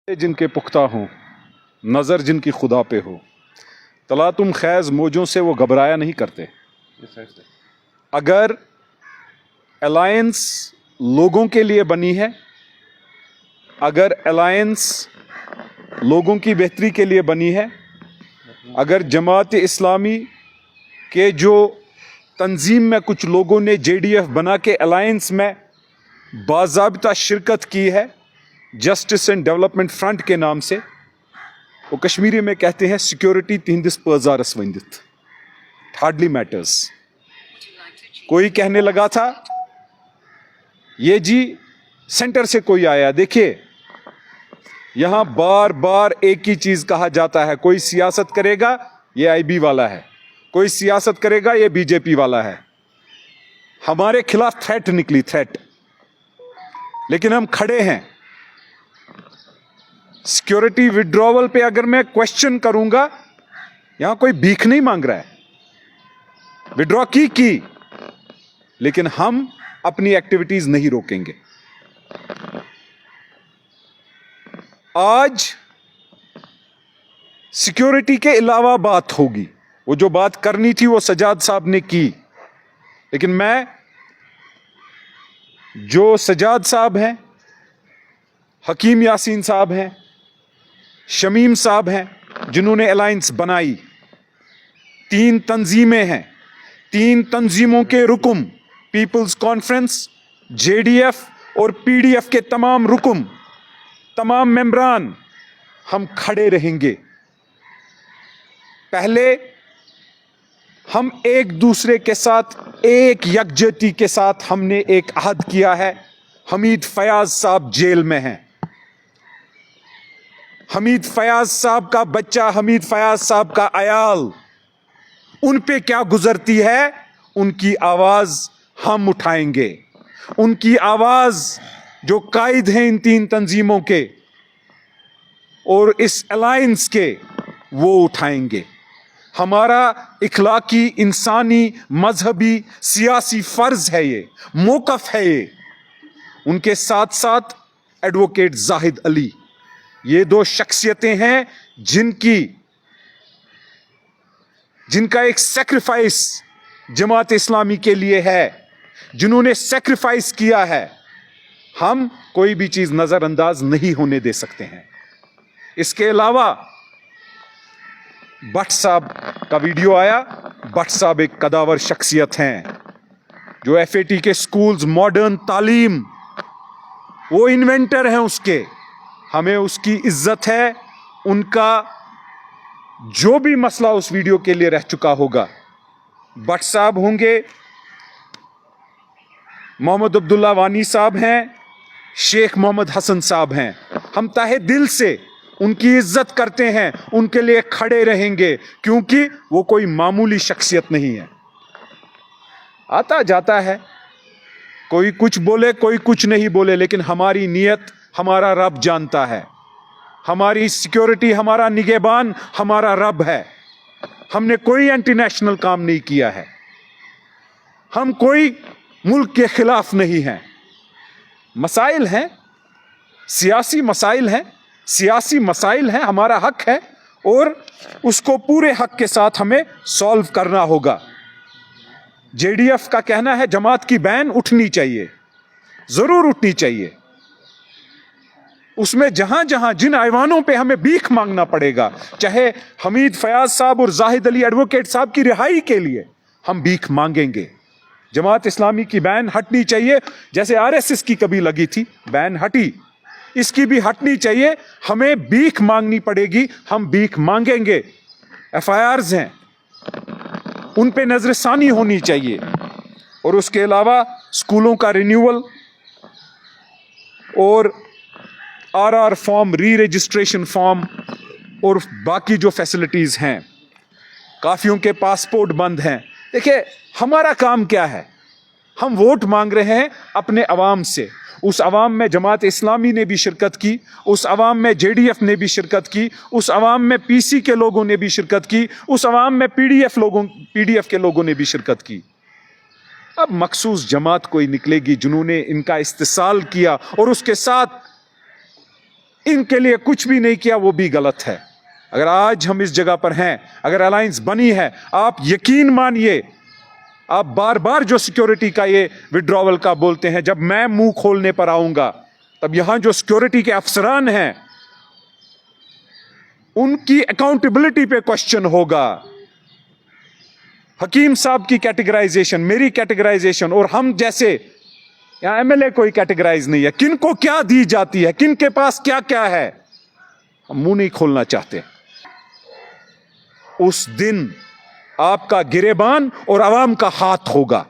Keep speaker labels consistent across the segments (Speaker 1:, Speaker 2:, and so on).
Speaker 1: जिनके पुख्ता हों, नज़र जिनकी खुदा पे हो, तला तुम खैज मौजों से वो घबराया नहीं करते। अगर अलायंस लोगों के लिए बनी है, अगर अलायंस लोगों की बेहतरी के लिए बनी है, अगर जमात इस्लामी के जो तंजीम में कुछ लोगों ने JDF बना के अलायंस में बाज़ाबिता शिरकत की है, जस्टिस एंड डेवलपमेंट फ्रंट के नाम से, वो कश्मीरी में कहते हैं सिक्योरिटी तिहंदिस पजारस वंदित, हार्डली मैटर्स। कोई कहने लगा था ये जी सेंटर से कोई आया। देखिए यहां बार बार एक ही चीज कहा जाता है, कोई सियासत करेगा ये IB वाला है, कोई सियासत करेगा ये BJP वाला है। हमारे खिलाफ थ्रेट निकली, थ्रेट, लेकिन हम खड़े हैं। सिक्योरिटी विड्रॉवल पे अगर मैं क्वेश्चन करूंगा, यहां कोई भीख नहीं मांग रहा है, विड्रॉ की, लेकिन हम अपनी एक्टिविटीज नहीं रोकेंगे। आज सिक्योरिटी के अलावा बात होगी, वो जो बात करनी थी वो सजाद साहब ने की, लेकिन मैं जो सजाद साहब हैं, हकीम यासीन साहब हैं, शमीम साहब हैं, जिन्होंने अलायंस बनाई, 3 तंजीमें हैं, 3 तंजीमों के रुकम, पीपल्स कॉन्फ्रेंस, JDF और PDF के तमाम रुकम, तमाम मेंबरान, हम खड़े रहेंगे। पहले हम एक दूसरे के साथ एक यकजहती के साथ हमने एक अहद किया है। हमीद फयाज साहब जेल में हैं। हमीद फयाज साहब का बच्चा, हमीद फयाज साहब का अयाल, उन पे क्या गुजरती है, उनकी आवाज हम उठाएंगे। उनकी आवाज जो कायद हैं इन 3 तंजीमों के और इस अलायंस के, वो उठाएंगे। हमारा इखलाकी, इंसानी, मजहबी, सियासी फर्ज है, ये मौकफ है ये। उनके साथ साथ एडवोकेट जाहिद अली, ये 2 शख्सियतें हैं जिनका एक सैक्रिफाइस जमात इस्लामी के लिए है, जिन्होंने सैक्रिफाइस किया है। हम कोई भी चीज नजरअंदाज नहीं होने दे सकते हैं। इसके अलावा भट्ट साहब का वीडियो आया। भट्ट साहब एक कदावर शख्सियत हैं, जो FAT के स्कूल्स, मॉडर्न तालीम, वो इन्वेंटर हैं उसके। हमें उसकी इज्जत है। उनका जो भी मसला उस वीडियो के लिए रह चुका होगा, भट्ट साहब होंगे, मोहम्मद अब्दुल्ला वानी साहब हैं, शेख मोहम्मद हसन साहब हैं। हम ताहे दिल से उनकी इज्जत करते हैं, उनके लिए खड़े रहेंगे, क्योंकि वो कोई मामूली शख्सियत नहीं है। आता जाता है, कोई कुछ बोले, कोई कुछ नहीं बोले, लेकिन हमारी नीयत हमारा रब जानता है। हमारी सिक्योरिटी, हमारा निगहबान हमारा रब है। हमने कोई एंटी नेशनल काम नहीं किया है। हम कोई मुल्क के खिलाफ नहीं हैं। मसाइल हैं, सियासी मसाइल हैं, सियासी मसाइल हैं, हमारा हक है और उसको पूरे हक के साथ हमें सॉल्व करना होगा। JDF का कहना है जमात की बैन उठनी चाहिए, जरूर उठनी चाहिए। उसमें जहां जहां जिन ऐवानों पे हमें भीख मांगना पड़ेगा, चाहे हमीद फयाज साहब और जाहिद अली एडवोकेट साहब की रिहाई के लिए हम भीख मांगेंगे। जमात इस्लामी की बैन हटनी चाहिए, जैसे RSS की कभी लगी थी, बैन हटी, इसकी भी हटनी चाहिए। हमें भीख मांगनी पड़ेगी, हम भीख मांगेंगे। FIRs हैं, उन पे नजरसानी होनी चाहिए। और उसके अलावा स्कूलों का रिन्यूअल और RR फॉर्म, री रजिस्ट्रेशन फॉर्म और बाकी जो फैसिलिटीज हैं, काफियों के पासपोर्ट बंद हैं। देखिए हमारा काम क्या है, हम वोट मांग रहे हैं अपने अवाम से। उस अवाम में जमात इस्लामी ने भी शिरकत की, उस अवाम में JDF ने भी शिरकत की, उस अवाम में PC के लोगों ने भी शिरकत की, उस अवाम में PDF के लोगों ने भी शिरकत की। अब मखसूस जमात कोई निकलेगी जिन्होंने इनका इस्तेसाल किया और उसके साथ इनके लिए कुछ भी नहीं किया, वो भी गलत है। अगर आज हम इस जगह पर हैं, अगर अलायंस बनी है, आप यकीन मानिए, आप बार बार जो सिक्योरिटी का ये विड्रॉवल का बोलते हैं, जब मैं मुंह खोलने पर आऊंगा तब यहां जो सिक्योरिटी के अफसरान हैं उनकी अकाउंटेबिलिटी पे क्वेश्चन होगा। हकीम साहब की कैटेगराइजेशन, मेरी कैटेगराइजेशन, और हम जैसे यहां एमएलए कोई कैटेगराइज नहीं है, किनको क्या दी जाती है, किन के पास क्या क्या है, हम मुंह नहीं खोलना चाहते। उस दिन आपका गिरेबान और आवाम का हाथ होगा।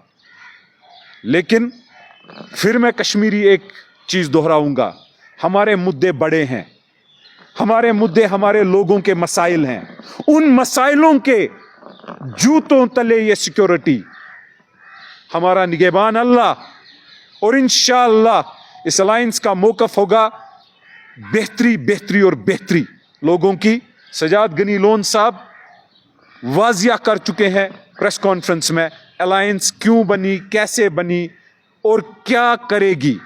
Speaker 1: लेकिन फिर मैं कश्मीरी एक चीज दोहराऊंगा, हमारे मुद्दे बड़े हैं, हमारे मुद्दे हमारे लोगों के मसाइल हैं। उन मसाइलों के जूतों तले ये सिक्योरिटी, हमारा निगहबान अल्लाह, और इंशाअल्लाह इस अलायंस का मौकफ होगा बेहतरी बेहतरी और बेहतरी लोगों की। सजाद गनी लोन साहब वाजिया कर चुके हैं प्रेस कॉन्फ्रेंस में, अलायंस क्यों बनी, कैसे बनी और क्या करेगी।